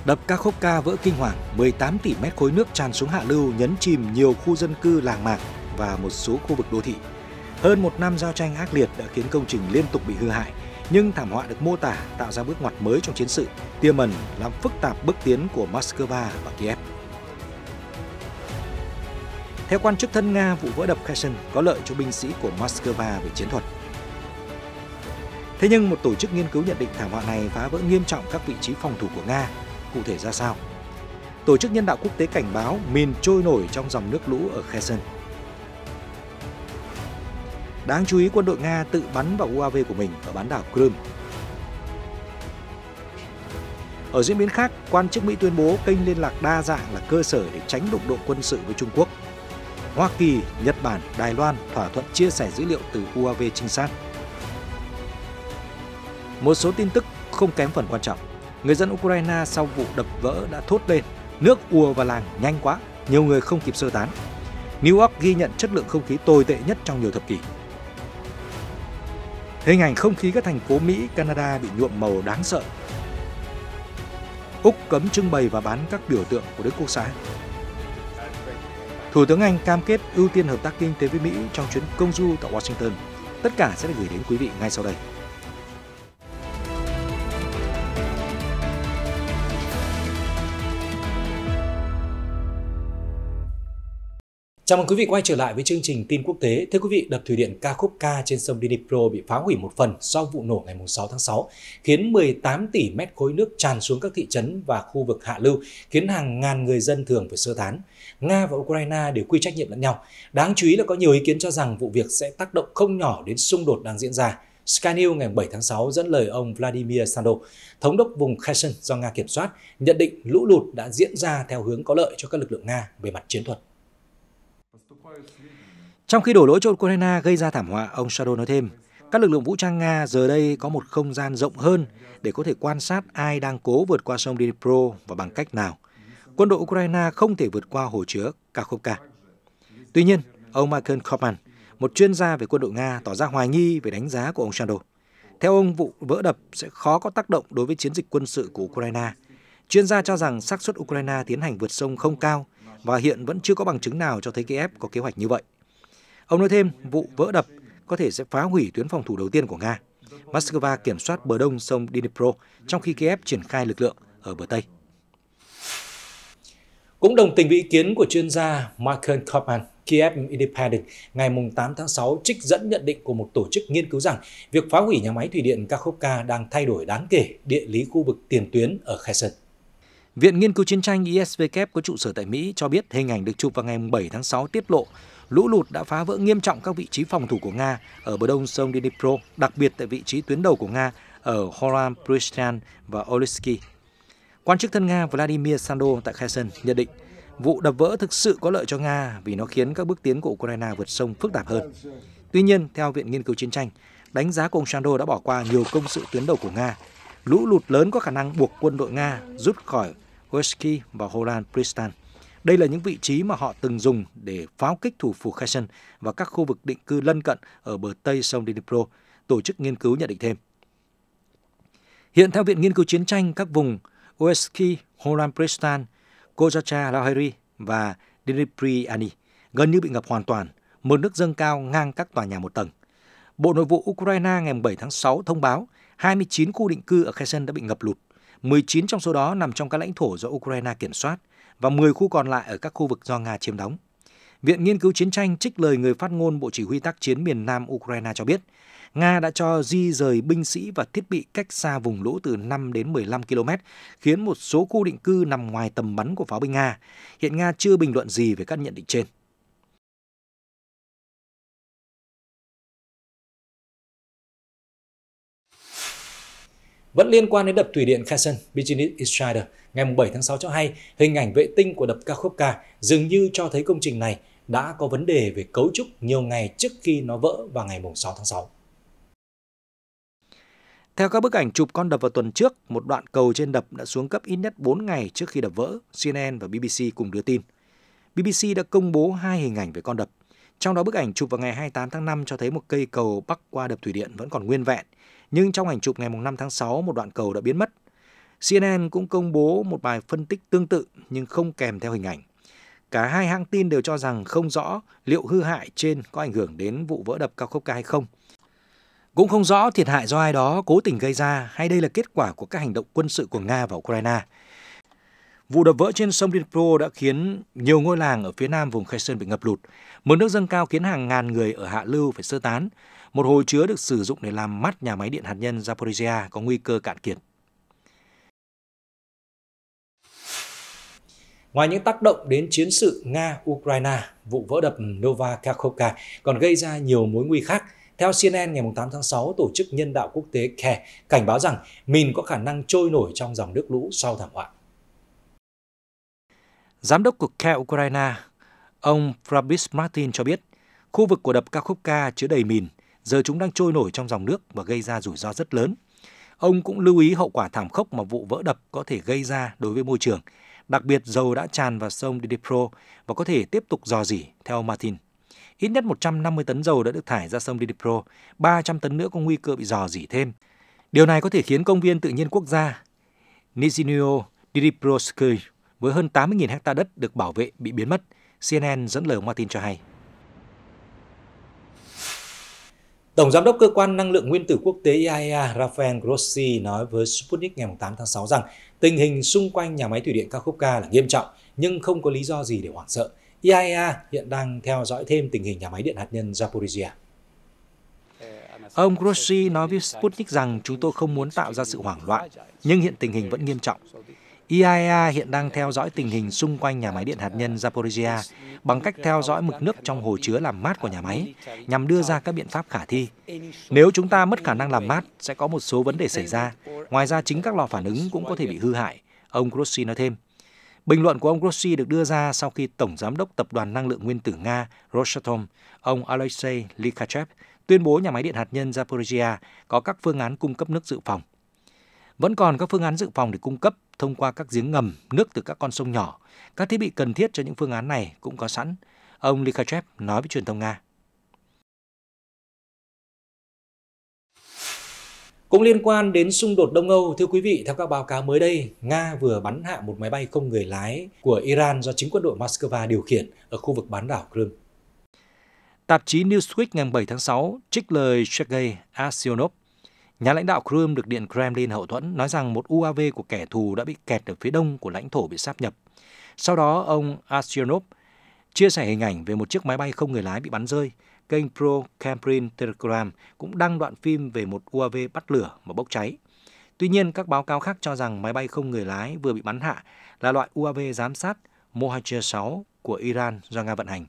Đập Kakhovka vỡ kinh hoàng, 18 tỷ mét khối nước tràn xuống hạ lưu nhấn chìm nhiều khu dân cư làng mạc và một số khu vực đô thị. Hơn một năm giao tranh ác liệt đã khiến công trình liên tục bị hư hại, nhưng thảm họa được mô tả tạo ra bước ngoặt mới trong chiến sự, tiềm ẩn làm phức tạp bước tiến của Moscow và Kiev. Theo quan chức thân Nga, vụ vỡ đập Kherson có lợi cho binh sĩ của Moscow về chiến thuật. Thế nhưng một tổ chức nghiên cứu nhận định thảm họa này phá vỡ nghiêm trọng các vị trí phòng thủ của Nga. Cụ thể ra sao? Tổ chức nhân đạo quốc tế cảnh báo mìn trôi nổi trong dòng nước lũ ở Kherson. Đáng chú ý, quân đội Nga tự bắn vào UAV của mình ở bán đảo Crimea. Ở diễn biến khác, quan chức Mỹ tuyên bố kênh liên lạc đa dạng là cơ sở để tránh đụng độ quân sự với Trung Quốc. Hoa Kỳ, Nhật Bản, Đài Loan thỏa thuận chia sẻ dữ liệu từ UAV trinh sát. Một số tin tức không kém phần quan trọng. Người dân Ukraine sau vụ đập vỡ đã thốt lên, nước ùa vào làng nhanh quá, nhiều người không kịp sơ tán. New York ghi nhận chất lượng không khí tồi tệ nhất trong nhiều thập kỷ. Hình ảnh không khí các thành phố Mỹ, Canada bị nhuộm màu đáng sợ. Úc cấm trưng bày và bán các biểu tượng của Đức Quốc xã. Thủ tướng Anh cam kết ưu tiên hợp tác kinh tế với Mỹ trong chuyến công du tại Washington. Tất cả sẽ được gửi đến quý vị ngay sau đây. Chào mừng quý vị quay trở lại với chương trình tin quốc tế. Thưa quý vị, đập thủy điện Kakhovka trên sông Dnipro bị phá hủy một phần sau vụ nổ ngày 6 tháng 6, khiến 18 tỷ mét khối nước tràn xuống các thị trấn và khu vực hạ lưu, khiến hàng ngàn người dân thường phải sơ tán. Nga và Ukraine đều quy trách nhiệm lẫn nhau. Đáng chú ý là có nhiều ý kiến cho rằng vụ việc sẽ tác động không nhỏ đến xung đột đang diễn ra. Sky News ngày 7 tháng 6 dẫn lời ông Vladimir Sando, thống đốc vùng Kherson do Nga kiểm soát, nhận định lũ lụt đã diễn ra theo hướng có lợi cho các lực lượng Nga về mặt chiến thuật. Trong khi đổ lỗi cho Ukraine gây ra thảm họa, ông Sando nói thêm, các lực lượng vũ trang Nga giờ đây có một không gian rộng hơn để có thể quan sát ai đang cố vượt qua sông Dnipro và bằng cách nào. Quân đội Ukraine không thể vượt qua hồ chứa Kakhovka. Tuy nhiên, ông Michael Kaufman, một chuyên gia về quân đội Nga, tỏ ra hoài nghi về đánh giá của ông Sando. Theo ông, vụ vỡ đập sẽ khó có tác động đối với chiến dịch quân sự của Ukraine. Chuyên gia cho rằng xác suất Ukraine tiến hành vượt sông không cao và hiện vẫn chưa có bằng chứng nào cho thấy Kiev có kế hoạch như vậy. Ông nói thêm, vụ vỡ đập có thể sẽ phá hủy tuyến phòng thủ đầu tiên của Nga. Moscow kiểm soát bờ đông sông Dnipro, trong khi Kiev triển khai lực lượng ở bờ Tây. Cũng đồng tình với ý kiến của chuyên gia Michael Kaufman, Kiev Independent ngày 8 tháng 6 trích dẫn nhận định của một tổ chức nghiên cứu rằng việc phá hủy nhà máy thủy điện Kakhovka đang thay đổi đáng kể địa lý khu vực tiền tuyến ở Kherson. Viện Nghiên cứu Chiến tranh ISW có trụ sở tại Mỹ cho biết hình ảnh được chụp vào ngày 7 tháng 6 tiết lộ lũ lụt đã phá vỡ nghiêm trọng các vị trí phòng thủ của Nga ở bờ đông sông Dnipro, đặc biệt tại vị trí tuyến đầu của Nga ở Horan, Prishtan và Olysky. Quan chức thân Nga Vladimir Sando tại Kherson nhận định vụ đập vỡ thực sự có lợi cho Nga vì nó khiến các bước tiến của Ukraine vượt sông phức tạp hơn. Tuy nhiên, theo Viện Nghiên cứu Chiến tranh, đánh giá của ông Sando đã bỏ qua nhiều công sự tuyến đầu của Nga. Lũ lụt lớn có khả năng buộc quân đội Nga rút khỏi Olysky và Horan, Prishtan. Đây là những vị trí mà họ từng dùng để pháo kích thủ phủ Kherson và các khu vực định cư lân cận ở bờ Tây sông Dnipro, tổ chức nghiên cứu nhận định thêm. Hiện theo Viện Nghiên cứu Chiến tranh, các vùng Olysky, Horan Pristan, Kozacha Lahiri và Dnipriani gần như bị ngập hoàn toàn, mực nước dâng cao ngang các tòa nhà một tầng. Bộ Nội vụ Ukraine ngày 7 tháng 6 thông báo 29 khu định cư ở Kherson đã bị ngập lụt, 19 trong số đó nằm trong các lãnh thổ do Ukraine kiểm soát và 10 khu còn lại ở các khu vực do Nga chiếm đóng. Viện Nghiên cứu Chiến tranh trích lời người phát ngôn Bộ Chỉ huy tác chiến miền Nam Ukraine cho biết, Nga đã cho di rời binh sĩ và thiết bị cách xa vùng lũ từ 5 đến 15 km, khiến một số khu định cư nằm ngoài tầm bắn của pháo binh Nga. Hiện Nga chưa bình luận gì về các nhận định trên. Vẫn liên quan đến đập thủy điện Kherson, Business Insider ngày 7 tháng 6 cho hay hình ảnh vệ tinh của đập Kakhovka dường như cho thấy công trình này đã có vấn đề về cấu trúc nhiều ngày trước khi nó vỡ vào ngày 6 tháng 6. Theo các bức ảnh chụp con đập vào tuần trước, một đoạn cầu trên đập đã xuống cấp ít nhất 4 ngày trước khi đập vỡ, CNN và BBC cùng đưa tin. BBC đã công bố 2 hình ảnh về con đập. Trong đó bức ảnh chụp vào ngày 28 tháng 5 cho thấy một cây cầu bắc qua đập thủy điện vẫn còn nguyên vẹn, nhưng trong ảnh chụp ngày 5 tháng 6 một đoạn cầu đã biến mất. CNN cũng công bố một bài phân tích tương tự nhưng không kèm theo hình ảnh. Cả hai hãng tin đều cho rằng không rõ liệu hư hại trên có ảnh hưởng đến vụ vỡ đập Kakhovka hay không. Cũng không rõ thiệt hại do ai đó cố tình gây ra hay đây là kết quả của các hành động quân sự của Nga và Ukraine. Vụ đập vỡ trên sông Dnipro đã khiến nhiều ngôi làng ở phía nam vùng Kherson bị ngập lụt. Mực nước dâng cao khiến hàng ngàn người ở hạ lưu phải sơ tán. Một hồ chứa được sử dụng để làm mát nhà máy điện hạt nhân Zaporizhzhia có nguy cơ cạn kiệt. Ngoài những tác động đến chiến sự Nga-Ukraine, vụ vỡ đập Nova Kakhovka còn gây ra nhiều mối nguy khác. Theo CNN ngày 8 tháng 6, Tổ chức Nhân đạo Quốc tế CARE cảnh báo rằng mìn có khả năng trôi nổi trong dòng nước lũ sau thảm họa. Giám đốc của CARE Ukraine, ông Fabrice Martin cho biết, khu vực của đập Kakhovka chứa đầy mìn, giờ chúng đang trôi nổi trong dòng nước và gây ra rủi ro rất lớn. Ông cũng lưu ý hậu quả thảm khốc mà vụ vỡ đập có thể gây ra đối với môi trường. Đặc biệt, dầu đã tràn vào sông Dnipro và có thể tiếp tục rò rỉ, theo Martin. Ít nhất 150 tấn dầu đã được thải ra sông Dnipro, 300 tấn nữa có nguy cơ bị rò rỉ thêm. Điều này có thể khiến công viên tự nhiên quốc gia Nizhny Dniprovsky với hơn 80.000 ha đất được bảo vệ bị biến mất, CNN dẫn lời ông Martin cho hay. Tổng Giám đốc Cơ quan Năng lượng Nguyên tử Quốc tế IAEA Rafael Grossi nói với Sputnik ngày 8 tháng 6 rằng tình hình xung quanh nhà máy thủy điện Kakhovka là nghiêm trọng nhưng không có lý do gì để hoảng sợ. IAEA hiện đang theo dõi thêm tình hình nhà máy điện hạt nhân Zaporizhzhia. Ông Grossi nói với Sputnik rằng chúng tôi không muốn tạo ra sự hoảng loạn, nhưng hiện tình hình vẫn nghiêm trọng. IAEA hiện đang theo dõi tình hình xung quanh nhà máy điện hạt nhân Zaporizhzhia bằng cách theo dõi mực nước trong hồ chứa làm mát của nhà máy nhằm đưa ra các biện pháp khả thi. Nếu chúng ta mất khả năng làm mát, sẽ có một số vấn đề xảy ra. Ngoài ra, chính các lò phản ứng cũng có thể bị hư hại, ông Grossi nói thêm. Bình luận của ông Grossi được đưa ra sau khi Tổng Giám đốc Tập đoàn Năng lượng Nguyên tử Nga Rosatom, ông Alexei Likachev, tuyên bố nhà máy điện hạt nhân Zaporizhzhia có các phương án cung cấp nước dự phòng. Vẫn còn các phương án dự phòng để cung cấp thông qua các giếng ngầm, nước từ các con sông nhỏ. Các thiết bị cần thiết cho những phương án này cũng có sẵn, ông Likachev nói với truyền thông Nga. Cũng liên quan đến xung đột Đông Âu, thưa quý vị, theo các báo cáo mới đây, Nga vừa bắn hạ một máy bay không người lái của Iran do chính quân đội Moscow điều khiển ở khu vực bán đảo Crimea. Tạp chí Newsweek ngày 7 tháng 6 trích lời Sergei Aksyonov, nhà lãnh đạo Crimea được Điện Kremlin hậu thuẫn, nói rằng một UAV của kẻ thù đã bị kẹt ở phía đông của lãnh thổ bị sáp nhập. Sau đó, ông Aksyonov chia sẻ hình ảnh về một chiếc máy bay không người lái bị bắn rơi. Kênh Pro-Kremlin Telegram cũng đăng đoạn phim về một UAV bắt lửa và bốc cháy. Tuy nhiên, các báo cáo khác cho rằng máy bay không người lái vừa bị bắn hạ là loại UAV giám sát Mohajer-6 của Iran do Nga vận hành.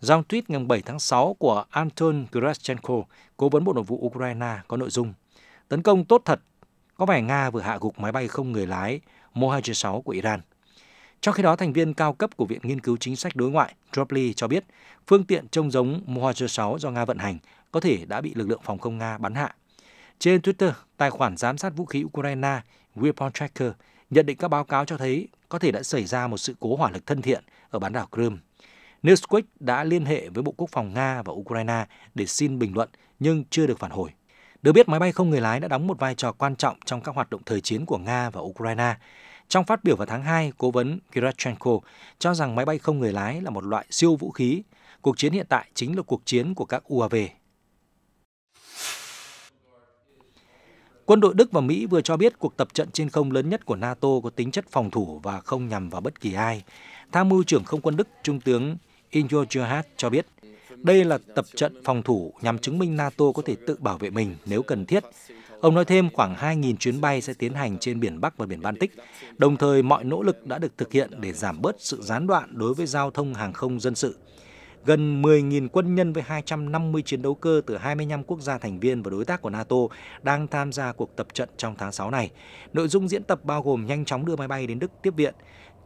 Dòng tweet ngày 7 tháng 6 của Anton Gerashchenko, cố vấn Bộ Nội vụ Ukraine, có nội dung: tấn công tốt thật, có vẻ Nga vừa hạ gục máy bay không người lái Mohajer-6 của Iran. Trong khi đó, thành viên cao cấp của Viện Nghiên cứu Chính sách Đối ngoại Droply cho biết phương tiện trông giống Mohajer-6 do Nga vận hành có thể đã bị lực lượng phòng không Nga bắn hạ. Trên Twitter, tài khoản giám sát vũ khí Ukraine Weapon Tracker nhận định các báo cáo cho thấy có thể đã xảy ra một sự cố hỏa lực thân thiện ở bán đảo Crimea. Newsweek đã liên hệ với Bộ Quốc phòng Nga và Ukraine để xin bình luận nhưng chưa được phản hồi. Được biết, máy bay không người lái đã đóng một vai trò quan trọng trong các hoạt động thời chiến của Nga và Ukraine. Trong phát biểu vào tháng 2, cố vấn Gerashchenko cho rằng máy bay không người lái là một loại siêu vũ khí. Cuộc chiến hiện tại chính là cuộc chiến của các UAV. Quân đội Đức và Mỹ vừa cho biết cuộc tập trận trên không lớn nhất của NATO có tính chất phòng thủ và không nhằm vào bất kỳ ai. Tham mưu trưởng không quân Đức Trung tướng Ingo Gerhardt cho biết, đây là tập trận phòng thủ nhằm chứng minh NATO có thể tự bảo vệ mình nếu cần thiết. Ông nói thêm khoảng 2.000 chuyến bay sẽ tiến hành trên biển Bắc và biển Baltic, đồng thời mọi nỗ lực đã được thực hiện để giảm bớt sự gián đoạn đối với giao thông hàng không dân sự. Gần 10.000 quân nhân với 250 chiến đấu cơ từ 25 quốc gia thành viên và đối tác của NATO đang tham gia cuộc tập trận trong tháng 6 này. Nội dung diễn tập bao gồm nhanh chóng đưa máy bay đến Đức tiếp viện.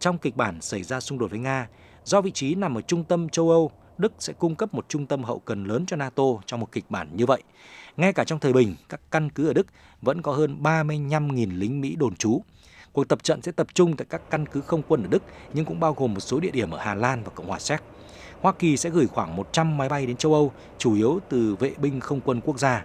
Trong kịch bản xảy ra xung đột với Nga, do vị trí nằm ở trung tâm châu Âu, Đức sẽ cung cấp một trung tâm hậu cần lớn cho NATO trong một kịch bản như vậy. Ngay cả trong thời bình, các căn cứ ở Đức vẫn có hơn 35.000 lính Mỹ đồn trú. Cuộc tập trận sẽ tập trung tại các căn cứ không quân ở Đức, nhưng cũng bao gồm một số địa điểm ở Hà Lan và Cộng hòa Séc. Hoa Kỳ sẽ gửi khoảng 100 máy bay đến châu Âu, chủ yếu từ vệ binh không quân quốc gia.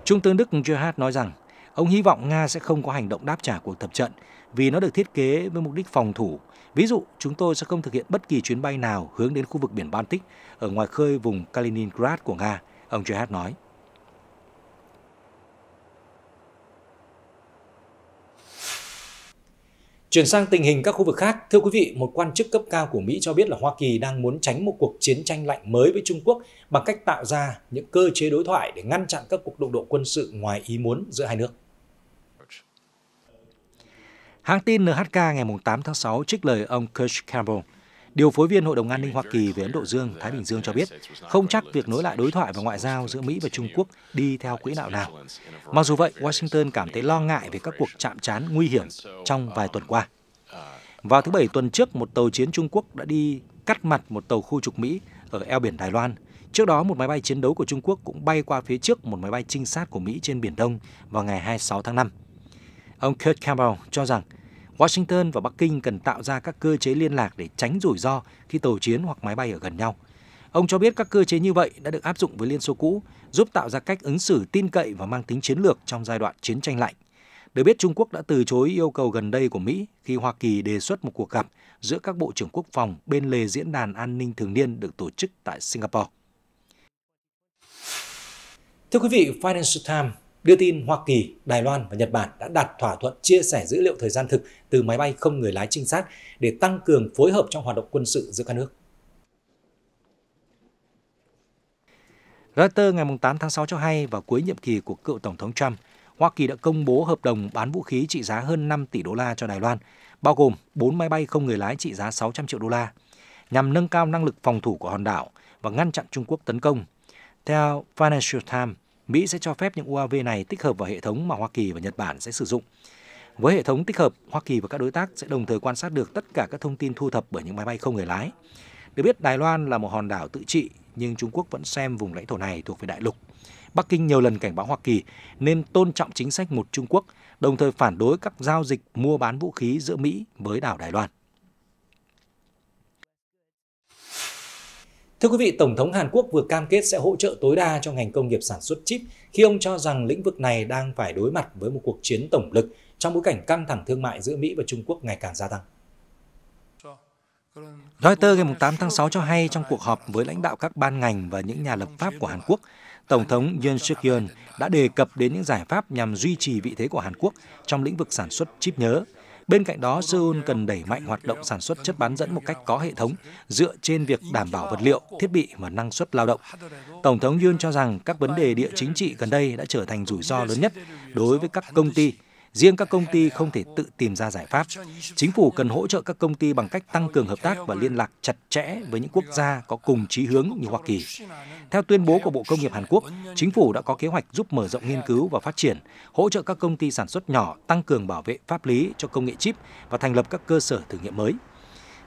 Trung tướng Đức Gerhardt nói rằng, Ông hy vọng Nga sẽ không có hành động đáp trả cuộc tập trận vì nó được thiết kế với mục đích phòng thủ. Ví dụ, chúng tôi sẽ không thực hiện bất kỳ chuyến bay nào hướng đến khu vực biển Baltic ở ngoài khơi vùng Kaliningrad của Nga, ông Chehab nói. Chuyển sang tình hình các khu vực khác, thưa quý vị, một quan chức cấp cao của Mỹ cho biết là Hoa Kỳ đang muốn tránh một cuộc chiến tranh lạnh mới với Trung Quốc bằng cách tạo ra những cơ chế đối thoại để ngăn chặn các cuộc đụng độ quân sự ngoài ý muốn giữa hai nước. Hãng tin NHK ngày 8 tháng 6 trích lời ông Kurt Campbell, điều phối viên Hội đồng An ninh Hoa Kỳ về Ấn Độ Dương, Thái Bình Dương cho biết không chắc việc nối lại đối thoại và ngoại giao giữa Mỹ và Trung Quốc đi theo quỹ đạo nào. Mặc dù vậy, Washington cảm thấy lo ngại về các cuộc chạm trán nguy hiểm trong vài tuần qua. Vào thứ Bảy tuần trước, một tàu chiến Trung Quốc đã đi cắt mặt một tàu khu trục Mỹ ở eo biển Đài Loan. Trước đó, một máy bay chiến đấu của Trung Quốc cũng bay qua phía trước một máy bay trinh sát của Mỹ trên Biển Đông vào ngày 26 tháng 5. Ông Kurt Campbell cho rằng Washington và Bắc Kinh cần tạo ra các cơ chế liên lạc để tránh rủi ro khi tàu chiến hoặc máy bay ở gần nhau. Ông cho biết các cơ chế như vậy đã được áp dụng với Liên Xô cũ, giúp tạo ra cách ứng xử tin cậy và mang tính chiến lược trong giai đoạn chiến tranh lạnh. Được biết, Trung Quốc đã từ chối yêu cầu gần đây của Mỹ khi Hoa Kỳ đề xuất một cuộc gặp giữa các bộ trưởng quốc phòng bên lề diễn đàn an ninh thường niên được tổ chức tại Singapore. Thưa quý vị, Financial Times đưa tin Hoa Kỳ, Đài Loan và Nhật Bản đã đạt thỏa thuận chia sẻ dữ liệu thời gian thực từ máy bay không người lái trinh sát để tăng cường phối hợp trong hoạt động quân sự giữa các nước. Reuters ngày 8 tháng 6 cho hay vào cuối nhiệm kỳ của cựu Tổng thống Trump, Hoa Kỳ đã công bố hợp đồng bán vũ khí trị giá hơn 5 tỷ đô la cho Đài Loan, bao gồm 4 máy bay không người lái trị giá 600 triệu đô la, nhằm nâng cao năng lực phòng thủ của hòn đảo và ngăn chặn Trung Quốc tấn công. Theo Financial Times, Mỹ sẽ cho phép những UAV này tích hợp vào hệ thống mà Hoa Kỳ và Nhật Bản sẽ sử dụng. Với hệ thống tích hợp, Hoa Kỳ và các đối tác sẽ đồng thời quan sát được tất cả các thông tin thu thập bởi những máy bay không người lái. Được biết, Đài Loan là một hòn đảo tự trị, nhưng Trung Quốc vẫn xem vùng lãnh thổ này thuộc về đại lục. Bắc Kinh nhiều lần cảnh báo Hoa Kỳ nên tôn trọng chính sách một Trung Quốc, đồng thời phản đối các giao dịch mua bán vũ khí giữa Mỹ với đảo Đài Loan. Thưa quý vị, Tổng thống Hàn Quốc vừa cam kết sẽ hỗ trợ tối đa cho ngành công nghiệp sản xuất chip khi ông cho rằng lĩnh vực này đang phải đối mặt với một cuộc chiến tổng lực trong bối cảnh căng thẳng thương mại giữa Mỹ và Trung Quốc ngày càng gia tăng. Reuters ngày 8 tháng 6 cho hay trong cuộc họp với lãnh đạo các ban ngành và những nhà lập pháp của Hàn Quốc, Tổng thống Yoon suk yeol đã đề cập đến những giải pháp nhằm duy trì vị thế của Hàn Quốc trong lĩnh vực sản xuất chip nhớ. Bên cạnh đó, Seoul cần đẩy mạnh hoạt động sản xuất chất bán dẫn một cách có hệ thống, dựa trên việc đảm bảo vật liệu, thiết bị và năng suất lao động. Tổng thống Yoon cho rằng các vấn đề địa chính trị gần đây đã trở thành rủi ro lớn nhất đối với các công ty. Riêng các công ty không thể tự tìm ra giải pháp. Chính phủ cần hỗ trợ các công ty bằng cách tăng cường hợp tác và liên lạc chặt chẽ với những quốc gia có cùng chí hướng như Hoa Kỳ. Theo tuyên bố của Bộ Công nghiệp Hàn Quốc, chính phủ đã có kế hoạch giúp mở rộng nghiên cứu và phát triển, hỗ trợ các công ty sản xuất nhỏ tăng cường bảo vệ pháp lý cho công nghệ chip và thành lập các cơ sở thử nghiệm mới.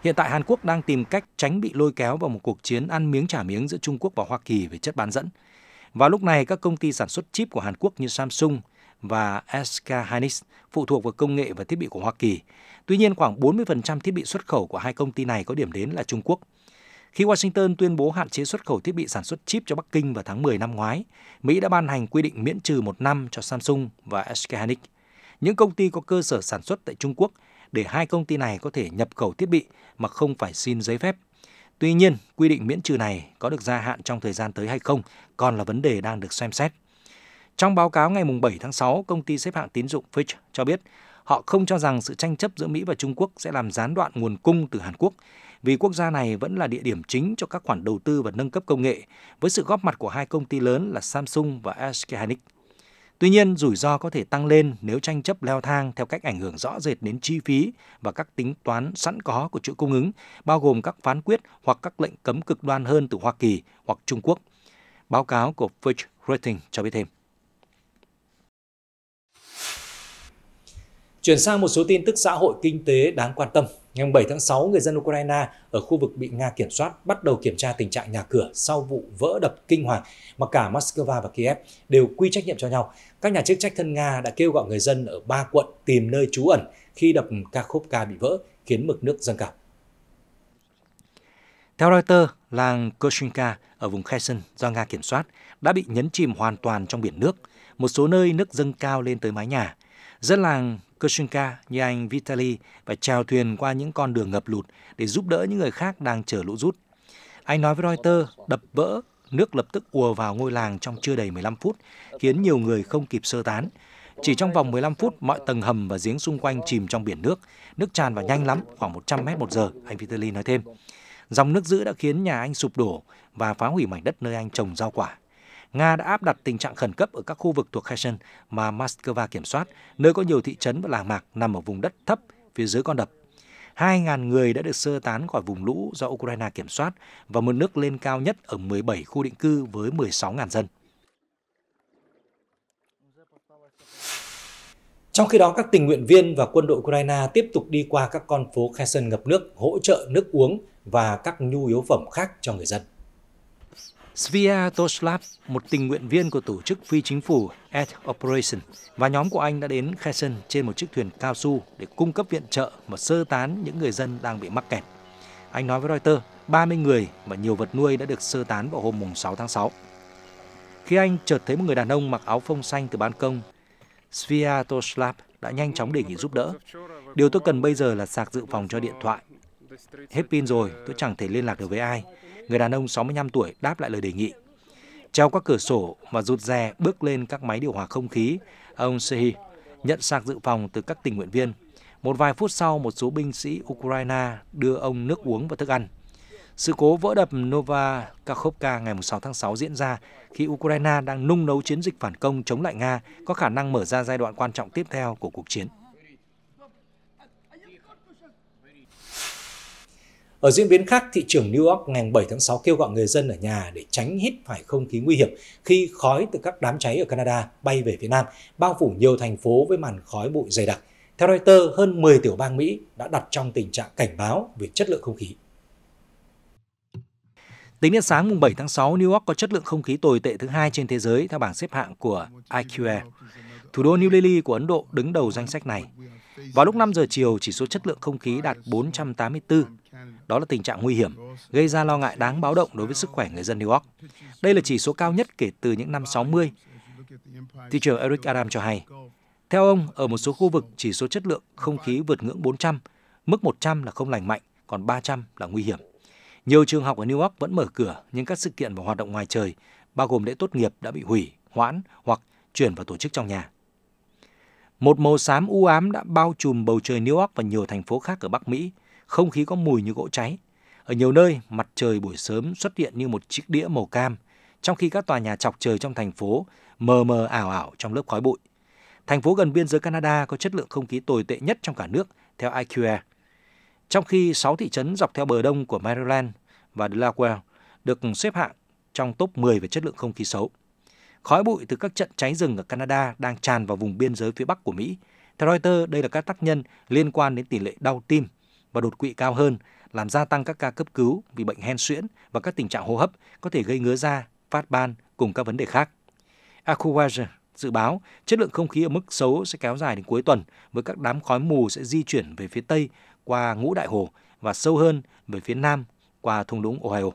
Hiện tại Hàn Quốc đang tìm cách tránh bị lôi kéo vào một cuộc chiến ăn miếng trả miếng giữa Trung Quốc và Hoa Kỳ về chất bán dẫn. Vào lúc này, các công ty sản xuất chip của Hàn Quốc như Samsung và SK Hynix phụ thuộc vào công nghệ và thiết bị của Hoa Kỳ. Tuy nhiên, khoảng 40% thiết bị xuất khẩu của hai công ty này có điểm đến là Trung Quốc. Khi Washington tuyên bố hạn chế xuất khẩu thiết bị sản xuất chip cho Bắc Kinh vào tháng 10 năm ngoái, Mỹ đã ban hành quy định miễn trừ 1 năm cho Samsung và SK Hynix, những công ty có cơ sở sản xuất tại Trung Quốc, để hai công ty này có thể nhập khẩu thiết bị mà không phải xin giấy phép. Tuy nhiên, quy định miễn trừ này có được gia hạn trong thời gian tới hay không còn là vấn đề đang được xem xét. Trong báo cáo ngày 7 tháng 6, công ty xếp hạng tín dụng Fitch cho biết họ không cho rằng sự tranh chấp giữa Mỹ và Trung Quốc sẽ làm gián đoạn nguồn cung từ Hàn Quốc, vì quốc gia này vẫn là địa điểm chính cho các khoản đầu tư và nâng cấp công nghệ, với sự góp mặt của hai công ty lớn là Samsung và SK Hynix. Tuy nhiên, rủi ro có thể tăng lên nếu tranh chấp leo thang theo cách ảnh hưởng rõ rệt đến chi phí và các tính toán sẵn có của chuỗi cung ứng, bao gồm các phán quyết hoặc các lệnh cấm cực đoan hơn từ Hoa Kỳ hoặc Trung Quốc. Báo cáo của Fitch Ratings cho biết thêm. Chuyển sang một số tin tức xã hội kinh tế đáng quan tâm. Ngày 7 tháng 6, người dân Ukraine ở khu vực bị Nga kiểm soát bắt đầu kiểm tra tình trạng nhà cửa sau vụ vỡ đập kinh hoàng mà cả Moscow và Kiev đều quy trách nhiệm cho nhau. Các nhà chức trách thân Nga đã kêu gọi người dân ở 3 quận tìm nơi trú ẩn khi đập Kakhovka bị vỡ, khiến mực nước dâng cao. Theo Reuters, làng Koshinka ở vùng Kherson do Nga kiểm soát đã bị nhấn chìm hoàn toàn trong biển nước. Một số nơi nước dâng cao lên tới mái nhà. Dân làng Koshunka như anh Vitaly phải chèo thuyền qua những con đường ngập lụt để giúp đỡ những người khác đang chờ lũ rút. Anh nói với Reuters, đập vỡ, nước lập tức ùa vào ngôi làng trong chưa đầy 15 phút, khiến nhiều người không kịp sơ tán. Chỉ trong vòng 15 phút, mọi tầng hầm và giếng xung quanh chìm trong biển nước tràn vào nhanh lắm, khoảng 100 mét một giờ, anh Vitaly nói thêm. Dòng nước dữ đã khiến nhà anh sụp đổ và phá hủy mảnh đất nơi anh trồng rau quả. Nga đã áp đặt tình trạng khẩn cấp ở các khu vực thuộc Kherson mà Moscow kiểm soát, nơi có nhiều thị trấn và làng mạc nằm ở vùng đất thấp phía dưới con đập. 2.000 người đã được sơ tán khỏi vùng lũ do Ukraine kiểm soát và mực nước lên cao nhất ở 17 khu định cư với 16.000 dân. Trong khi đó, các tình nguyện viên và quân đội Ukraine tiếp tục đi qua các con phố Kherson ngập nước, hỗ trợ nước uống và các nhu yếu phẩm khác cho người dân. Sviatoslav, một tình nguyện viên của tổ chức phi chính phủ Aid Operation, và nhóm của anh đã đến Kherson trên một chiếc thuyền cao su để cung cấp viện trợ và sơ tán những người dân đang bị mắc kẹt. Anh nói với Reuters, 30 người và nhiều vật nuôi đã được sơ tán vào hôm 6 tháng 6. Khi anh chợt thấy một người đàn ông mặc áo phông xanh từ ban công, Sviatoslav đã nhanh chóng đề nghị giúp đỡ. Điều tôi cần bây giờ là sạc dự phòng cho điện thoại. Hết pin rồi, tôi chẳng thể liên lạc được với ai. Người đàn ông 65 tuổi đáp lại lời đề nghị. Treo qua cửa sổ và rụt rè bước lên các máy điều hòa không khí, ông Sehi nhận sạc dự phòng từ các tình nguyện viên. Một vài phút sau, một số binh sĩ Ukraine đưa ông nước uống và thức ăn. Sự cố vỡ đập Nova Kakhovka ngày 6 tháng 6 diễn ra khi Ukraine đang nung nấu chiến dịch phản công chống lại Nga, có khả năng mở ra giai đoạn quan trọng tiếp theo của cuộc chiến. Ở diễn biến khác, thị trưởng New York ngày 7 tháng 6 kêu gọi người dân ở nhà để tránh hít phải không khí nguy hiểm khi khói từ các đám cháy ở Canada bay về phía Nam, bao phủ nhiều thành phố với màn khói bụi dày đặc. Theo Reuters, hơn 10 tiểu bang Mỹ đã đặt trong tình trạng cảnh báo về chất lượng không khí. Tính đến sáng 7 tháng 6, New York có chất lượng không khí tồi tệ thứ 2 trên thế giới theo bảng xếp hạng của IQE. Thủ đô New Delhi của Ấn Độ đứng đầu danh sách này. Vào lúc 5 giờ chiều, chỉ số chất lượng không khí đạt 484. Đó là tình trạng nguy hiểm, gây ra lo ngại đáng báo động đối với sức khỏe người dân New York. Đây là chỉ số cao nhất kể từ những năm 60. Thị trưởng Eric Adams cho hay. Theo ông, ở một số khu vực, chỉ số chất lượng không khí vượt ngưỡng 400, mức 100 là không lành mạnh, còn 300 là nguy hiểm. Nhiều trường học ở New York vẫn mở cửa, nhưng các sự kiện và hoạt động ngoài trời, bao gồm lễ tốt nghiệp, đã bị hủy, hoãn hoặc chuyển vào tổ chức trong nhà. Một màu xám u ám đã bao trùm bầu trời New York và nhiều thành phố khác ở Bắc Mỹ. Không khí có mùi như gỗ cháy. Ở nhiều nơi, mặt trời buổi sớm xuất hiện như một chiếc đĩa màu cam, trong khi các tòa nhà chọc trời trong thành phố mờ mờ ảo ảo trong lớp khói bụi. Thành phố gần biên giới Canada có chất lượng không khí tồi tệ nhất trong cả nước, theo IQE. Trong khi 6 thị trấn dọc theo bờ đông của Maryland và Delaware được xếp hạng trong top 10 về chất lượng không khí xấu. Khói bụi từ các trận cháy rừng ở Canada đang tràn vào vùng biên giới phía Bắc của Mỹ. Theo Reuters, đây là các tác nhân liên quan đến tỷ lệ đau tim và đột quỵ cao hơn, làm gia tăng các ca cấp cứu vì bệnh hen suyễn và các tình trạng hô hấp có thể gây ngứa da, phát ban cùng các vấn đề khác. AccuWeather dự báo chất lượng không khí ở mức xấu sẽ kéo dài đến cuối tuần, với các đám khói mù sẽ di chuyển về phía Tây qua Ngũ Đại Hồ và sâu hơn về phía Nam qua thung lũng Ohio.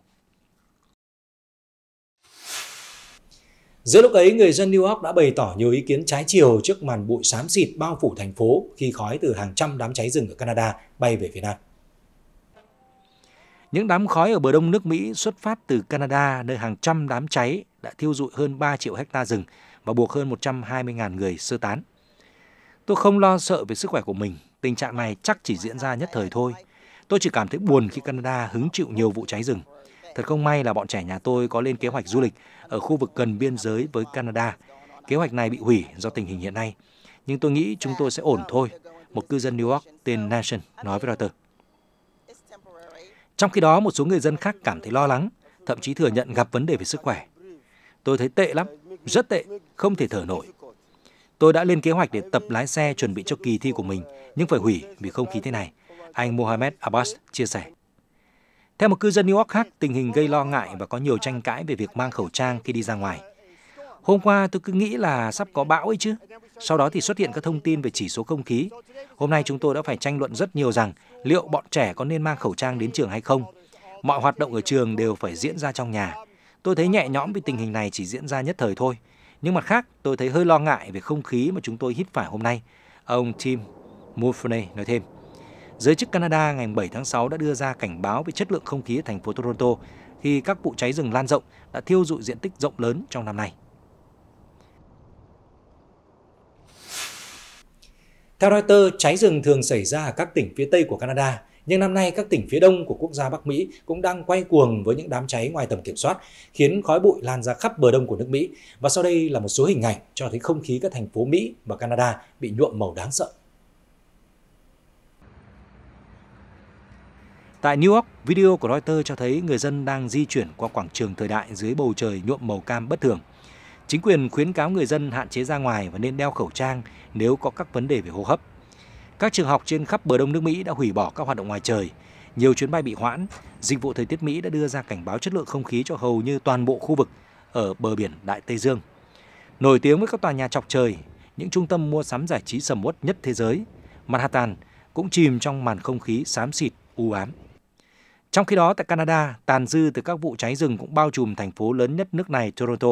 Giữa lúc ấy, người dân New York đã bày tỏ nhiều ý kiến trái chiều trước màn bụi xám xịt bao phủ thành phố khi khói từ hàng trăm đám cháy rừng ở Canada bay về phía Nam. Những đám khói ở bờ đông nước Mỹ xuất phát từ Canada, nơi hàng trăm đám cháy đã thiêu rụi hơn 3 triệu hecta rừng và buộc hơn 120.000 người sơ tán. Tôi không lo sợ về sức khỏe của mình, tình trạng này chắc chỉ diễn ra nhất thời thôi. Tôi chỉ cảm thấy buồn khi Canada hứng chịu nhiều vụ cháy rừng. Thật không may là bọn trẻ nhà tôi có lên kế hoạch du lịch ở khu vực gần biên giới với Canada. Kế hoạch này bị hủy do tình hình hiện nay. Nhưng tôi nghĩ chúng tôi sẽ ổn thôi, một cư dân New York tên Nation nói với Reuters. Trong khi đó, một số người dân khác cảm thấy lo lắng, thậm chí thừa nhận gặp vấn đề về sức khỏe. Tôi thấy tệ lắm, rất tệ, không thể thở nổi. Tôi đã lên kế hoạch để tập lái xe chuẩn bị cho kỳ thi của mình, nhưng phải hủy vì không khí thế này, anh Mohammed Abbas chia sẻ. Theo một cư dân New York khác, tình hình gây lo ngại và có nhiều tranh cãi về việc mang khẩu trang khi đi ra ngoài. Hôm qua tôi cứ nghĩ là sắp có bão ấy chứ. Sau đó thì xuất hiện các thông tin về chỉ số không khí. Hôm nay chúng tôi đã phải tranh luận rất nhiều rằng liệu bọn trẻ có nên mang khẩu trang đến trường hay không. Mọi hoạt động ở trường đều phải diễn ra trong nhà. Tôi thấy nhẹ nhõm vì tình hình này chỉ diễn ra nhất thời thôi. Nhưng mặt khác, tôi thấy hơi lo ngại về không khí mà chúng tôi hít phải hôm nay. Ông Tim Mulvaney nói thêm. Giới chức Canada ngày 7 tháng 6 đã đưa ra cảnh báo về chất lượng không khí ở thành phố Toronto khi các vụ cháy rừng lan rộng đã thiêu rụi diện tích rộng lớn trong năm nay. Theo Reuters, cháy rừng thường xảy ra ở các tỉnh phía Tây của Canada, nhưng năm nay các tỉnh phía Đông của quốc gia Bắc Mỹ cũng đang quay cuồng với những đám cháy ngoài tầm kiểm soát, khiến khói bụi lan ra khắp bờ đông của nước Mỹ. Và sau đây là một số hình ảnh cho thấy không khí các thành phố Mỹ và Canada bị nhuộm màu đáng sợ. Tại New York, video của Reuters cho thấy người dân đang di chuyển qua quảng trường thời đại dưới bầu trời nhuộm màu cam bất thường. Chính quyền khuyến cáo người dân hạn chế ra ngoài và nên đeo khẩu trang nếu có các vấn đề về hô hấp. Các trường học trên khắp bờ đông nước Mỹ đã hủy bỏ các hoạt động ngoài trời. Nhiều chuyến bay bị hoãn. Dịch vụ thời tiết Mỹ đã đưa ra cảnh báo chất lượng không khí cho hầu như toàn bộ khu vực ở bờ biển Đại Tây Dương. Nổi tiếng với các tòa nhà chọc trời, những trung tâm mua sắm giải trí sầm uất nhất thế giới, Manhattan cũng chìm trong màn không khí xám xịt, u ám. Trong khi đó, tại Canada, tàn dư từ các vụ cháy rừng cũng bao trùm thành phố lớn nhất nước này, Toronto.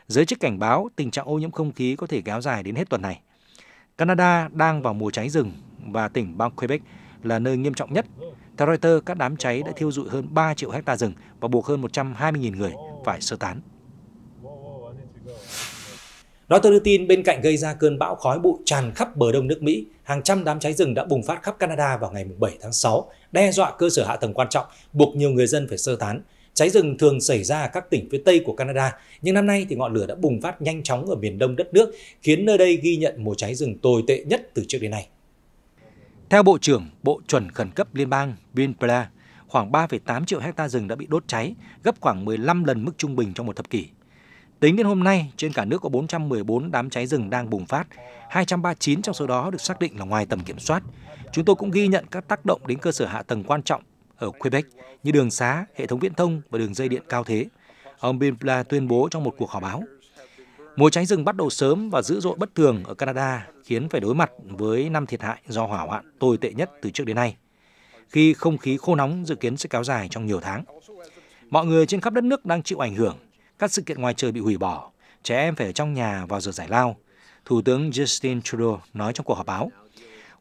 Giới chức cảnh báo tình trạng ô nhiễm không khí có thể kéo dài đến hết tuần này. Canada đang vào mùa cháy rừng và tỉnh bang Quebec là nơi nghiêm trọng nhất. Theo Reuters, các đám cháy đã thiêu rụi hơn 3 triệu hecta rừng và buộc hơn 120.000 người phải sơ tán. Reuters đưa tin bên cạnh gây ra cơn bão khói bụi tràn khắp bờ đông nước Mỹ, hàng trăm đám cháy rừng đã bùng phát khắp Canada vào ngày 7 tháng 6, đe dọa cơ sở hạ tầng quan trọng, buộc nhiều người dân phải sơ tán. Cháy rừng thường xảy ra ở các tỉnh phía Tây của Canada, nhưng năm nay thì ngọn lửa đã bùng phát nhanh chóng ở miền đông đất nước, khiến nơi đây ghi nhận mùa cháy rừng tồi tệ nhất từ trước đến nay. Theo Bộ trưởng Bộ Chuẩn Khẩn cấp Liên bang Bill Blair, khoảng 3,8 triệu hecta rừng đã bị đốt cháy, gấp khoảng 15 lần mức trung bình trong một thập kỷ. Tính đến hôm nay, trên cả nước có 414 đám cháy rừng đang bùng phát, 239 trong số đó được xác định là ngoài tầm kiểm soát. Chúng tôi cũng ghi nhận các tác động đến cơ sở hạ tầng quan trọng ở Quebec như đường xá, hệ thống viễn thông và đường dây điện cao thế. Ông Bill Blair tuyên bố trong một cuộc họp báo. Mùa cháy rừng bắt đầu sớm và dữ dội bất thường ở Canada, khiến phải đối mặt với năm thiệt hại do hỏa hoạn tồi tệ nhất từ trước đến nay, khi không khí khô nóng dự kiến sẽ kéo dài trong nhiều tháng. Mọi người trên khắp đất nước đang chịu ảnh hưởng. Các sự kiện ngoài trời bị hủy bỏ, trẻ em phải ở trong nhà vào giờ giải lao, Thủ tướng Justin Trudeau nói trong cuộc họp báo.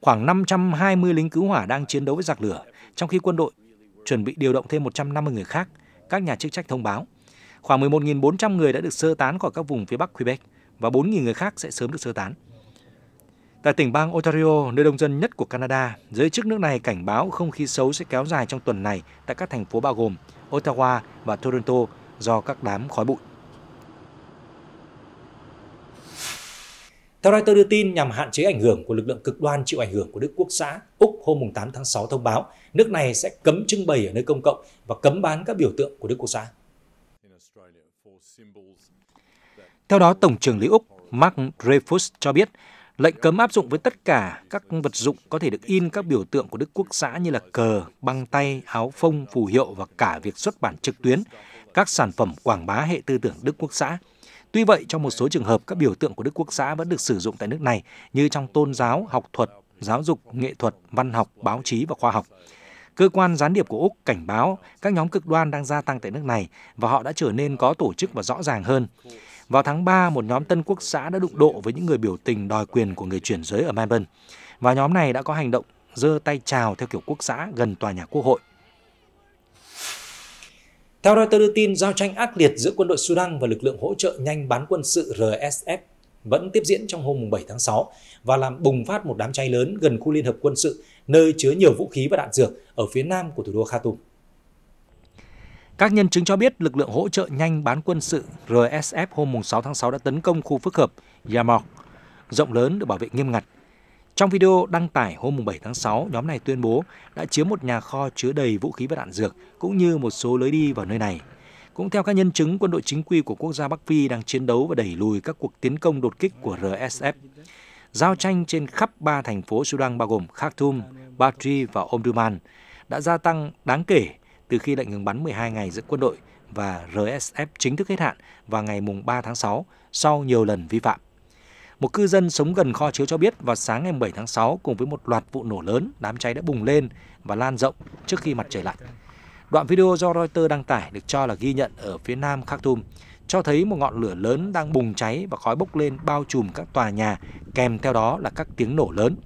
Khoảng 520 lính cứu hỏa đang chiến đấu với giặc lửa, trong khi quân đội chuẩn bị điều động thêm 150 người khác, các nhà chức trách thông báo. Khoảng 11.400 người đã được sơ tán khỏi các vùng phía Bắc Quebec và 4.000 người khác sẽ sớm được sơ tán. Tại tỉnh bang Ontario, nơi đông dân nhất của Canada, giới chức nước này cảnh báo không khí xấu sẽ kéo dài trong tuần này tại các thành phố bao gồm Ottawa và Toronto do các đám khói bụi. Theo Reuters đưa tin, nhằm hạn chế ảnh hưởng của lực lượng cực đoan chịu ảnh hưởng của Đức Quốc xã, Úc hôm 8 tháng 6 thông báo nước này sẽ cấm trưng bày ở nơi công cộng và cấm bán các biểu tượng của Đức Quốc xã. Theo đó, Tổng trưởng lý Úc Mark Dreyfus cho biết lệnh cấm áp dụng với tất cả các vật dụng có thể được in các biểu tượng của Đức Quốc xã như là cờ, băng tay, áo phông, phù hiệu và cả việc xuất bản trực tuyến các sản phẩm quảng bá hệ tư tưởng Đức Quốc xã. Tuy vậy, trong một số trường hợp, các biểu tượng của Đức Quốc xã vẫn được sử dụng tại nước này như trong tôn giáo, học thuật, giáo dục, nghệ thuật, văn học, báo chí và khoa học. Cơ quan gián điệp của Úc cảnh báo các nhóm cực đoan đang gia tăng tại nước này và họ đã trở nên có tổ chức và rõ ràng hơn. Vào tháng 3, một nhóm Tân Quốc xã đã đụng độ với những người biểu tình đòi quyền của người chuyển giới ở Melbourne. Và nhóm này đã có hành động giơ tay chào theo kiểu quốc xã gần tòa nhà Quốc hội. Theo Reuters đưa tin, giao tranh ác liệt giữa quân đội Sudan và lực lượng hỗ trợ nhanh bán quân sự RSF vẫn tiếp diễn trong hôm 7 tháng 6 và làm bùng phát một đám cháy lớn gần khu liên hợp quân sự, nơi chứa nhiều vũ khí và đạn dược ở phía nam của thủ đô Khartoum. Các nhân chứng cho biết lực lượng hỗ trợ nhanh bán quân sự RSF hôm 6 tháng 6 đã tấn công khu phức hợp Yamok, rộng lớn được bảo vệ nghiêm ngặt. Trong video đăng tải hôm 7 tháng 6, nhóm này tuyên bố đã chiếm một nhà kho chứa đầy vũ khí và đạn dược, cũng như một số lối đi vào nơi này. Cũng theo các nhân chứng, quân đội chính quy của quốc gia Bắc Phi đang chiến đấu và đẩy lùi các cuộc tiến công đột kích của RSF. Giao tranh trên khắp 3 thành phố Sudan bao gồm Khartoum, Badri và Omdurman đã gia tăng đáng kể từ khi lệnh ngừng bắn 12 ngày giữa quân đội và RSF chính thức hết hạn vào ngày 3 tháng 6 sau nhiều lần vi phạm. Một cư dân sống gần kho chứa cho biết vào sáng ngày 7 tháng 6 cùng với một loạt vụ nổ lớn, đám cháy đã bùng lên và lan rộng trước khi mặt trời lặn. Đoạn video do Reuters đăng tải được cho là ghi nhận ở phía nam Khartoum. cho thấy một ngọn lửa lớn đang bùng cháy và khói bốc lên bao trùm các tòa nhà, kèm theo đó là các tiếng nổ lớn.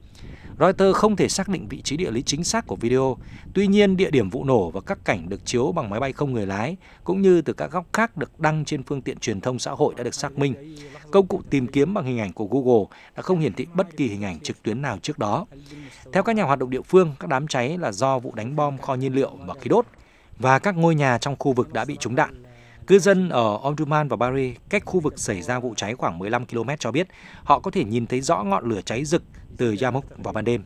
Reuters không thể xác định vị trí địa lý chính xác của video, tuy nhiên địa điểm vụ nổ và các cảnh được chiếu bằng máy bay không người lái cũng như từ các góc khác được đăng trên phương tiện truyền thông xã hội đã được xác minh. Công cụ tìm kiếm bằng hình ảnh của Google đã không hiển thị bất kỳ hình ảnh trực tuyến nào trước đó. Theo các nhà hoạt động địa phương, các đám cháy là do vụ đánh bom kho nhiên liệu và khí đốt và các ngôi nhà trong khu vực đã bị trúng đạn. Cư dân ở Omdurman và Bari, cách khu vực xảy ra vụ cháy khoảng 15 km cho biết họ có thể nhìn thấy rõ ngọn lửa cháy rực từ Yarmouk vào ban đêm.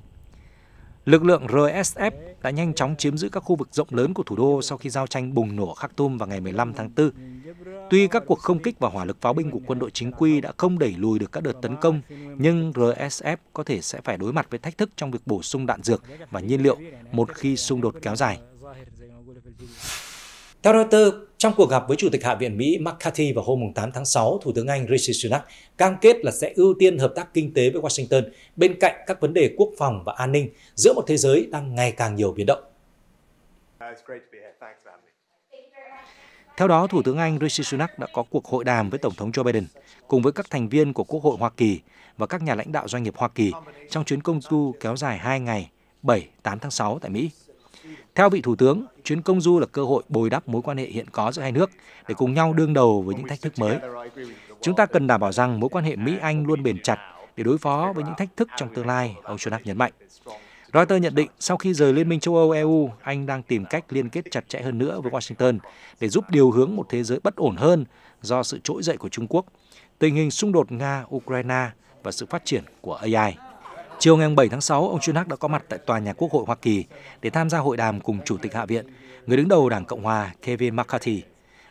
Lực lượng RSF đã nhanh chóng chiếm giữ các khu vực rộng lớn của thủ đô sau khi giao tranh bùng nổ Khartoum vào ngày 15 tháng 4. Tuy các cuộc không kích và hỏa lực pháo binh của quân đội chính quy đã không đẩy lùi được các đợt tấn công, nhưng RSF có thể sẽ phải đối mặt với thách thức trong việc bổ sung đạn dược và nhiên liệu một khi xung đột kéo dài. Theo Reuters, trong cuộc gặp với Chủ tịch Hạ viện Mỹ McCarthy vào hôm 8 tháng 6, Thủ tướng Anh Rishi Sunak cam kết là sẽ ưu tiên hợp tác kinh tế với Washington bên cạnh các vấn đề quốc phòng và an ninh giữa một thế giới đang ngày càng nhiều biến động. Theo đó, Thủ tướng Anh Rishi Sunak đã có cuộc hội đàm với Tổng thống Joe Biden cùng với các thành viên của Quốc hội Hoa Kỳ và các nhà lãnh đạo doanh nghiệp Hoa Kỳ trong chuyến công du kéo dài 2 ngày 7-8 tháng 6 tại Mỹ. Theo vị Thủ tướng, chuyến công du là cơ hội bồi đắp mối quan hệ hiện có giữa hai nước để cùng nhau đương đầu với những thách thức mới. Chúng ta cần đảm bảo rằng mối quan hệ Mỹ-Anh luôn bền chặt để đối phó với những thách thức trong tương lai, ông Sunak nhấn mạnh. Reuters nhận định sau khi rời Liên minh châu Âu EU, Anh đang tìm cách liên kết chặt chẽ hơn nữa với Washington để giúp điều hướng một thế giới bất ổn hơn do sự trỗi dậy của Trung Quốc, tình hình xung đột Nga-Ukraine và sự phát triển của AI. Chiều ngày 7 tháng 6, ông Sunak đã có mặt tại Tòa nhà Quốc hội Hoa Kỳ để tham gia hội đàm cùng Chủ tịch Hạ viện, người đứng đầu Đảng Cộng hòa Kevin McCarthy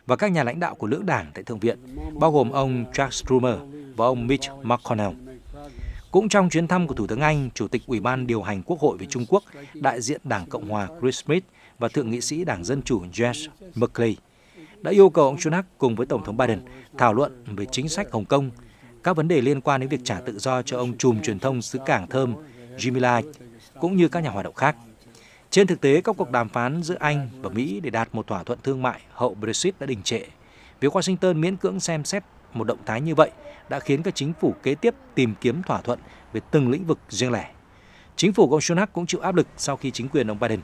và các nhà lãnh đạo của lưỡng đảng tại Thượng viện, bao gồm ông Chuck Schumer và ông Mitch McConnell. Cũng trong chuyến thăm của Thủ tướng Anh, Chủ tịch Ủy ban điều hành Quốc hội về Trung Quốc, đại diện Đảng Cộng hòa Chris Smith và Thượng nghị sĩ Đảng Dân Chủ James Merkley đã yêu cầu ông Sunak cùng với Tổng thống Biden thảo luận về chính sách Hồng Kông, các vấn đề liên quan đến việc trả tự do cho ông trùm truyền thông xứ Cảng Thơm Jimmy Lai, cũng như các nhà hoạt động khác. Trên thực tế, các cuộc đàm phán giữa Anh và Mỹ để đạt một thỏa thuận thương mại hậu Brexit đã đình trệ. Việc Washington miễn cưỡng xem xét một động thái như vậy đã khiến các chính phủ kế tiếp tìm kiếm thỏa thuận về từng lĩnh vực riêng lẻ. Chính phủ của ông Sunak cũng chịu áp lực sau khi chính quyền ông Biden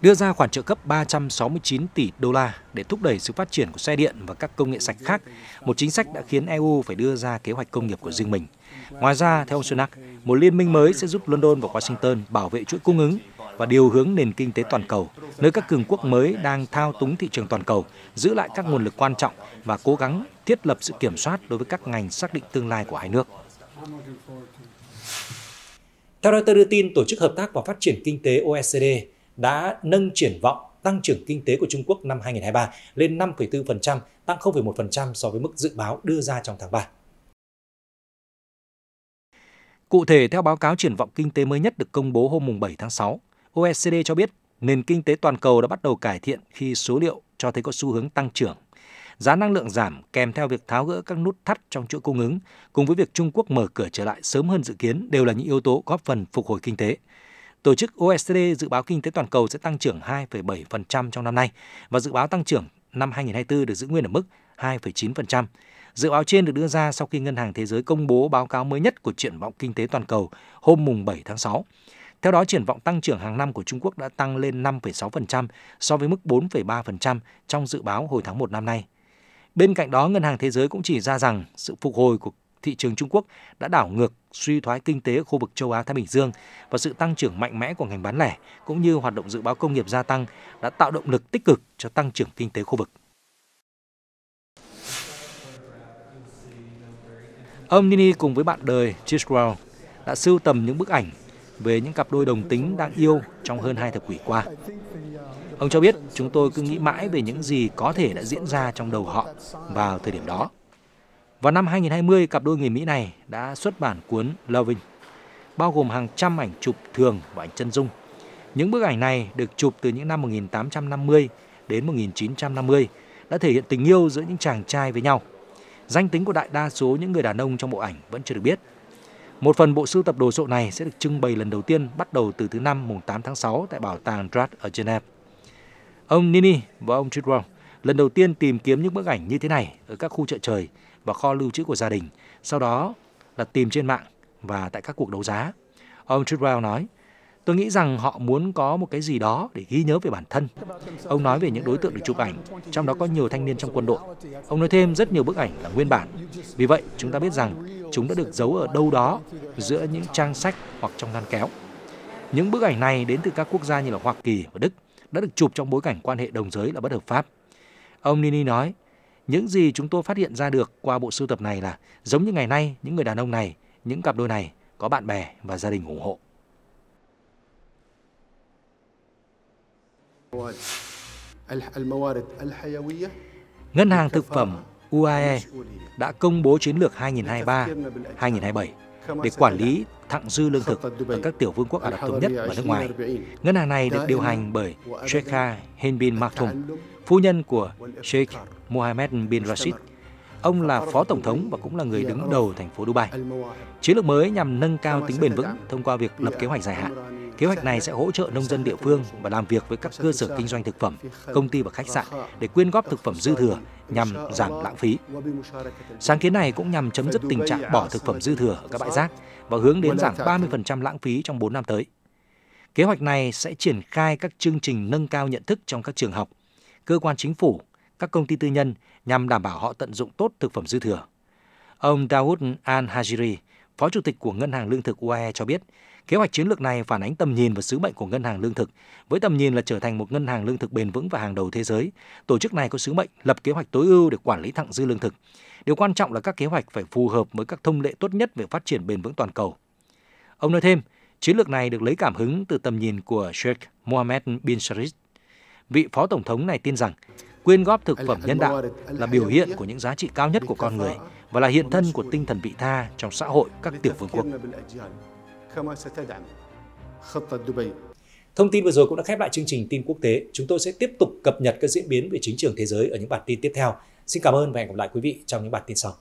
đưa ra khoản trợ cấp 369 tỷ đô la để thúc đẩy sự phát triển của xe điện và các công nghệ sạch khác, một chính sách đã khiến EU phải đưa ra kế hoạch công nghiệp của riêng mình. Ngoài ra, theo ông Sunak, một liên minh mới sẽ giúp London và Washington bảo vệ chuỗi cung ứng và điều hướng nền kinh tế toàn cầu, nơi các cường quốc mới đang thao túng thị trường toàn cầu, giữ lại các nguồn lực quan trọng và cố gắng thiết lập sự kiểm soát đối với các ngành xác định tương lai của hai nước. Theo Reuters đưa tin, Tổ chức Hợp tác và Phát triển Kinh tế OECD đã nâng triển vọng tăng trưởng kinh tế của Trung Quốc năm 2023 lên 5,4%, tăng 0,1% so với mức dự báo đưa ra trong tháng 3. Cụ thể, theo báo cáo triển vọng kinh tế mới nhất được công bố hôm 7 tháng 6, OECD cho biết nền kinh tế toàn cầu đã bắt đầu cải thiện khi số liệu cho thấy có xu hướng tăng trưởng. Giá năng lượng giảm kèm theo việc tháo gỡ các nút thắt trong chuỗi cung ứng, cùng với việc Trung Quốc mở cửa trở lại sớm hơn dự kiến đều là những yếu tố góp phần phục hồi kinh tế. Tổ chức OECD dự báo kinh tế toàn cầu sẽ tăng trưởng 2,7% trong năm nay và dự báo tăng trưởng năm 2024 được giữ nguyên ở mức 2,9%. Dự báo trên được đưa ra sau khi Ngân hàng Thế giới công bố báo cáo mới nhất của triển vọng kinh tế toàn cầu hôm 7 tháng 6. Theo đó, triển vọng tăng trưởng hàng năm của Trung Quốc đã tăng lên 5,6% so với mức 4,3% trong dự báo hồi tháng 1 năm nay. Bên cạnh đó, Ngân hàng Thế giới cũng chỉ ra rằng sự phục hồi của thị trường Trung Quốc đã đảo ngược suy thoái kinh tế ở khu vực châu Á-Thái Bình Dương và sự tăng trưởng mạnh mẽ của ngành bán lẻ cũng như hoạt động dự báo công nghiệp gia tăng đã tạo động lực tích cực cho tăng trưởng kinh tế khu vực. Ông Nini cùng với bạn đời Chiswell đã sưu tầm những bức ảnh về những cặp đôi đồng tính đang yêu trong hơn 2 thập kỷ qua. Ông cho biết, chúng tôi cứ nghĩ mãi về những gì có thể đã diễn ra trong đầu họ vào thời điểm đó. Vào năm 2020, cặp đôi người Mỹ này đã xuất bản cuốn Loving, bao gồm hàng trăm ảnh chụp thường và ảnh chân dung. Những bức ảnh này được chụp từ những năm 1850 đến 1950, đã thể hiện tình yêu giữa những chàng trai với nhau. Danh tính của đại đa số những người đàn ông trong bộ ảnh vẫn chưa được biết. Một phần bộ sưu tập đồ sộ này sẽ được trưng bày lần đầu tiên bắt đầu từ thứ Năm 8 tháng 6 tại Bảo tàng Dratt ở Geneva. Ông Nini và ông Chiswell lần đầu tiên tìm kiếm những bức ảnh như thế này ở các khu chợ trời và kho lưu trữ của gia đình, sau đó là tìm trên mạng và tại các cuộc đấu giá. Ông Treadwell nói, tôi nghĩ rằng họ muốn có một cái gì đó để ghi nhớ về bản thân. Ông nói về những đối tượng được chụp ảnh, trong đó có nhiều thanh niên trong quân đội. Ông nói thêm rất nhiều bức ảnh là nguyên bản. Vì vậy, chúng ta biết rằng chúng đã được giấu ở đâu đó giữa những trang sách hoặc trong ngăn kéo. Những bức ảnh này đến từ các quốc gia như là Hoa Kỳ và Đức, đã được chụp trong bối cảnh quan hệ đồng giới là bất hợp pháp. Ông Nini nói, những gì chúng tôi phát hiện ra được qua bộ sưu tập này là giống như ngày nay, những người đàn ông này, những cặp đôi này có bạn bè và gia đình ủng hộ. Ngân hàng Thực phẩm UAE đã công bố chiến lược 2023-2027 để quản lý thặng dư lương thực ở các tiểu vương quốc Ả Rập Thống Nhất và nước ngoài. Ngân hàng này được điều hành bởi Sheikha Hind bin Maktoum, phu nhân của Sheikh Mohammed bin Rashid. Ông là phó tổng thống và cũng là người đứng đầu thành phố Dubai. Chiến lược mới nhằm nâng cao tính bền vững thông qua việc lập kế hoạch dài hạn. Kế hoạch này sẽ hỗ trợ nông dân địa phương và làm việc với các cơ sở kinh doanh thực phẩm, công ty và khách sạn để quyên góp thực phẩm dư thừa nhằm giảm lãng phí. Sáng kiến này cũng nhằm chấm dứt tình trạng bỏ thực phẩm dư thừa ở các bãi rác và hướng đến giảm 30% lãng phí trong 4 năm tới. Kế hoạch này sẽ triển khai các chương trình nâng cao nhận thức trong các trường học, cơ quan chính phủ, các công ty tư nhân nhằm đảm bảo họ tận dụng tốt thực phẩm dư thừa. Ông Dawood Al-Hajiri, Phó Chủ tịch của Ngân hàng Lương thực UAE cho biết, kế hoạch chiến lược này phản ánh tầm nhìn và sứ mệnh của Ngân hàng Lương thực. Với tầm nhìn là trở thành một ngân hàng lương thực bền vững và hàng đầu thế giới, tổ chức này có sứ mệnh lập kế hoạch tối ưu để quản lý thặng dư lương thực. Điều quan trọng là các kế hoạch phải phù hợp với các thông lệ tốt nhất về phát triển bền vững toàn cầu. Ông nói thêm, chiến lược này được lấy cảm hứng từ tầm nhìn của Sheikh Mohammed bin Rashid. Vị Phó Tổng thống này tin rằng, quyên góp thực phẩm nhân đạo là biểu hiện của những giá trị cao nhất của con người và là hiện thân của tinh thần vị tha trong xã hội các tiểu vương quốc. Thông tin vừa rồi cũng đã khép lại chương trình tin quốc tế. Chúng tôi sẽ tiếp tục cập nhật các diễn biến về chính trường thế giới ở những bản tin tiếp theo. Xin cảm ơn và hẹn gặp lại quý vị trong những bản tin sau.